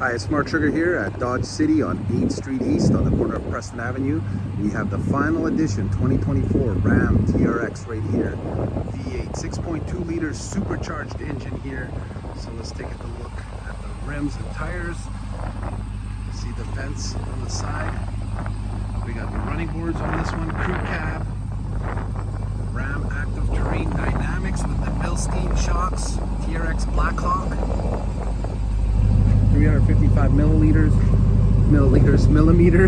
Hi, it's Mark Sugar here at Dodge City on 8th Street East on the corner of Preston Avenue. We have the final edition 2024 Ram TRX right here. V8, 6.2 liter supercharged engine here. So let's take a look at the rims and tires. See the vents on the side. We got the running boards on this one, crew cab. Ram active terrain dynamics with the Bilstein shocks. TRX Blackhawk. 355 millimeters,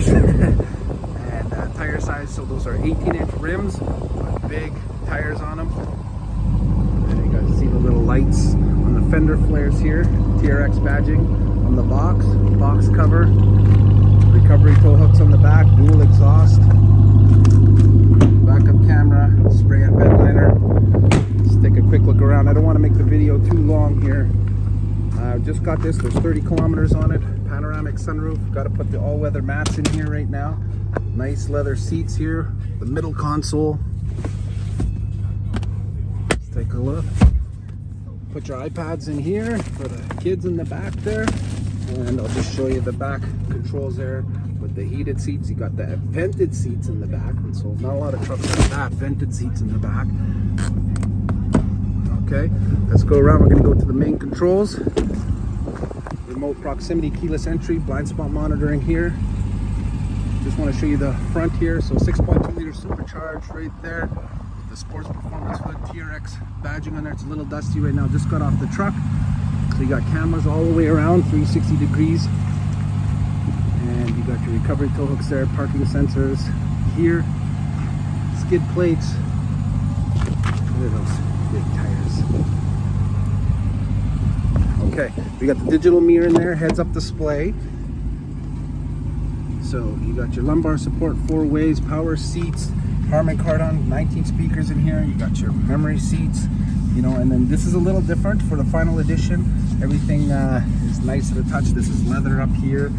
and tire size. So those are 18-inch rims with big tires on them. And you guys see the little lights on the fender flares here. TRX badging on the box cover. Recovery tow hooks on the back. Dual exhaust. Backup camera. Spray and bed liner. Let's take a quick look around. I don't want to make the video too long here. Just got this, there's 30 kilometers on it, panoramic sunroof, got to put the all-weather mats in here right now. Nice leather seats here, the middle console. Let's take a look. Put your iPads in here for the kids in the back there, and I'll just show you the back controls there with the heated seats. You got the vented seats in the back, and so not a lot of trucks have that, vented seats in the back. Okay, let's go around. We're going to go to the main controls. Remote proximity, keyless entry, blind spot monitoring here. Just want to show you the front here. So 6.2 liter supercharged right there. The sports performance hood, TRX badging on there. It's a little dusty right now. Just got off the truck. So you got cameras all the way around, 360 degrees. And you got your recovery tow hooks there, parking sensors here, skid plates. Look at those big tires. Okay, we got the digital mirror in there, heads up display. So you got your lumbar support, 4 ways, power seats, Harman Kardon, 19 speakers in here. You got your memory seats, you know, and then this is a little different for the final edition. Everything is nice to the touch. This is leather up here.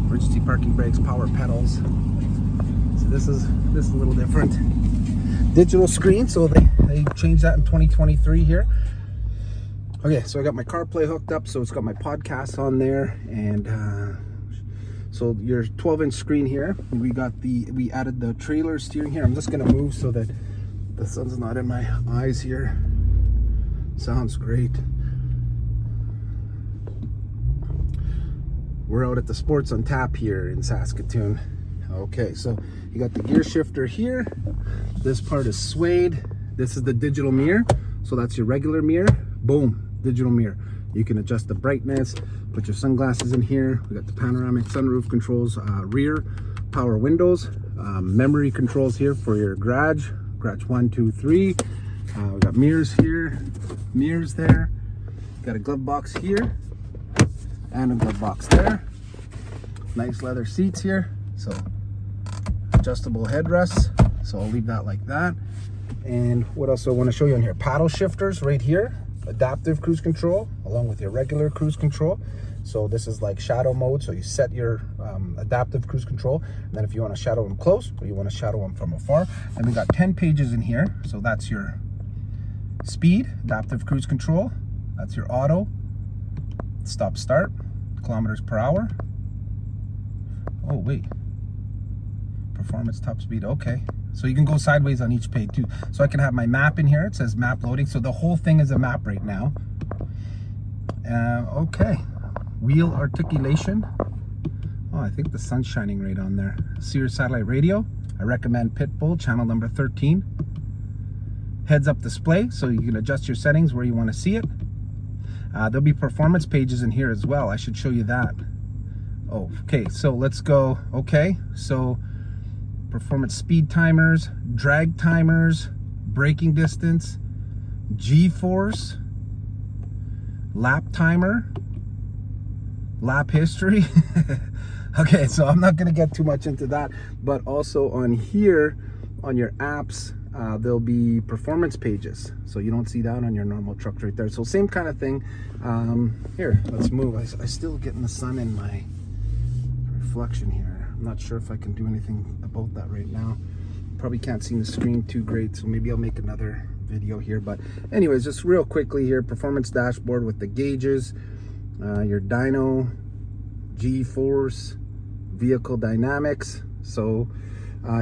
Emergency parking brakes, power pedals. So this is a little different. Digital screen, so they changed that in 2023 here. Okay, so I got my CarPlay hooked up, so it's got my podcasts on there, and so your 12-inch screen here. We added the trailer steering here. I'm just gonna move so that the sun's not in my eyes here. Sounds great. We're out at the Sports on Tap here in Saskatoon. Okay, so you got the gear shifter here. This part is suede. This is the digital mirror. So that's your regular mirror. Boom, digital mirror. You can adjust the brightness, put your sunglasses in here. We got the panoramic sunroof controls, rear power windows, memory controls here for your garage 1, 2, 3. We got mirrors here, mirrors there. Got a glove box here and a glove box there. Nice leather seats here. So adjustable headrests, so I'll leave that like that. And what else I want to show you on here? Paddle shifters right here, adaptive cruise control along with your regular cruise control. So this is like shadow mode, so you set your adaptive cruise control, and then if you want to shadow them close or you want to shadow them from afar. And we got 10 pages in here, so that's your speed, adaptive cruise control, that's your auto, stop start, kilometers per hour. Oh wait, performance top speed. Okay, so you can go sideways on each page too. So I can have my map in here. It says map loading, so the whole thing is a map right now. Okay, wheel articulation. Oh, I think the sun's shining right on there. Sirius satellite radio. I recommend Pitbull channel number 13. Heads up display, so you can adjust your settings where you want to see it. There'll be performance pages in here as well. I should show you that. Oh, okay, so let's go. Okay, so performance speed timers, drag timers, braking distance, G-force, lap timer, lap history. Okay, so I'm not going to get too much into that, but also on here, on your apps, there'll be performance pages. So you don't see that on your normal truck right there. So same kind of thing. Here, let's move. I still getting the sun in my reflection here. I'm not sure if I can do anything about that right now. Probably can't see the screen too great, so maybe I'll make another video here. But anyways, just real quickly here, performance dashboard with the gauges, your dyno, G-force, vehicle dynamics. So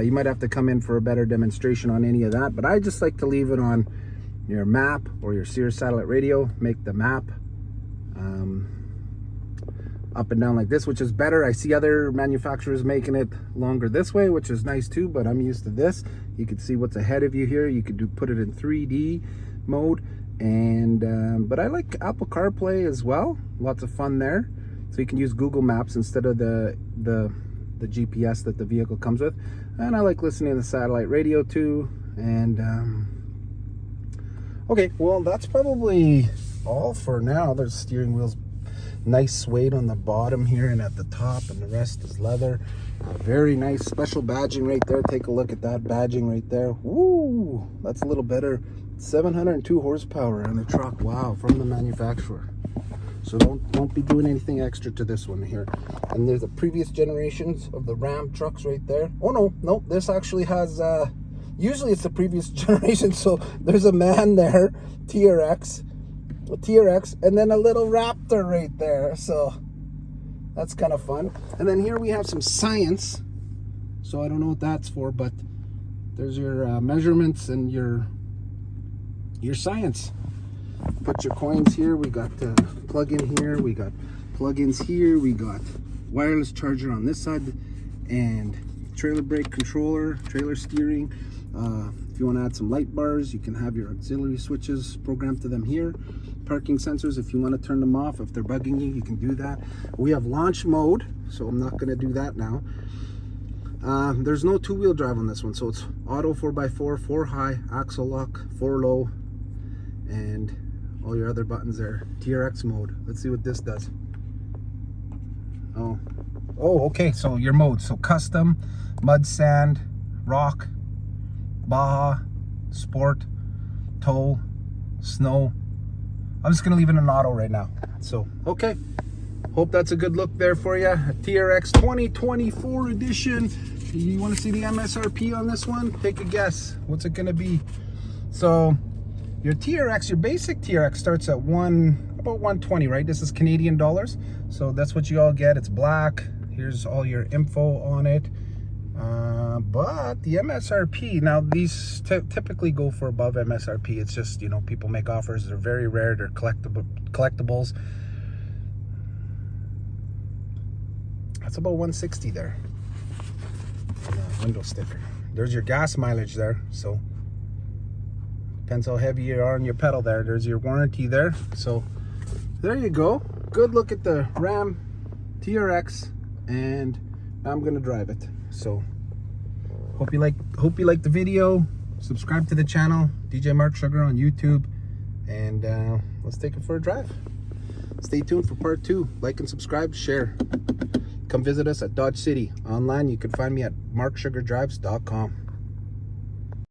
you might have to come in for a better demonstration on any of that, but I just like to leave it on your map or your Sears satellite radio. Make the map up and down like this, which is better. I see other manufacturers making it longer this way, which is nice too, but I'm used to this. You can see what's ahead of you here. You could put it in 3D mode, and but I like Apple CarPlay as well. Lots of fun there. So you can use Google Maps instead of the GPS that the vehicle comes with. And I like listening to the satellite radio too. And okay, well, that's probably all for now. There's steering wheels, nice suede on the bottom here and at the top, and the rest is leather. Very nice special badging right there. Take a look at that badging right there. Woo, that's a little better. 702 horsepower on the truck. Wow, from the manufacturer. So don't be doing anything extra to this one here. And there's the previous generations of the Ram trucks right there. Oh no, this actually has usually it's the previous generation. So there's a man there, TRX, and then a little Raptor right there. So that's kind of fun. And then here we have some science. So I don't know what that's for, but there's your measurements and your science. Put your coins here. We got plug in here. We got plug-ins here. We got wireless charger on this side, and trailer brake controller, trailer steering. If you want to add some light bars, you can have your auxiliary switches programmed to them here. Parking sensors, if you want to turn them off, if they're bugging you, you can do that. We have launch mode, so I'm not going to do that now. There's no two-wheel drive on this one, so it's auto 4x4, 4 high, axle lock, 4 low, and all your other buttons there. TRX mode. Let's see what this does. Oh, okay, so your mode. So custom, mud, sand, rock, Baja, sport, tow, snow. I'm just gonna leave it in auto right now. So, okay. Hope that's a good look there for you. TRX 2024 edition. You wanna see the MSRP on this one? Take a guess. What's it gonna be? So, your TRX, your basic TRX starts at about 120, right? This is Canadian dollars. So that's what you all get. It's black. Here's all your info on it. But the MSRP, now these typically go for above MSRP. It's just, you know, people make offers. They're very rare. They're collectibles. That's about 160 there. And a window sticker. There's your gas mileage there. So depends how heavy you are on your pedal there. There's your warranty there. So there you go. Good look at the Ram TRX, and I'm gonna drive it. So hope you like the video. Subscribe to the channel, DJ Mark Sugar on YouTube, and let's take it for a drive. Stay tuned for part 2. Like and subscribe, share. Come visit us at Dodge City. Online you can find me at marksugardrives.com.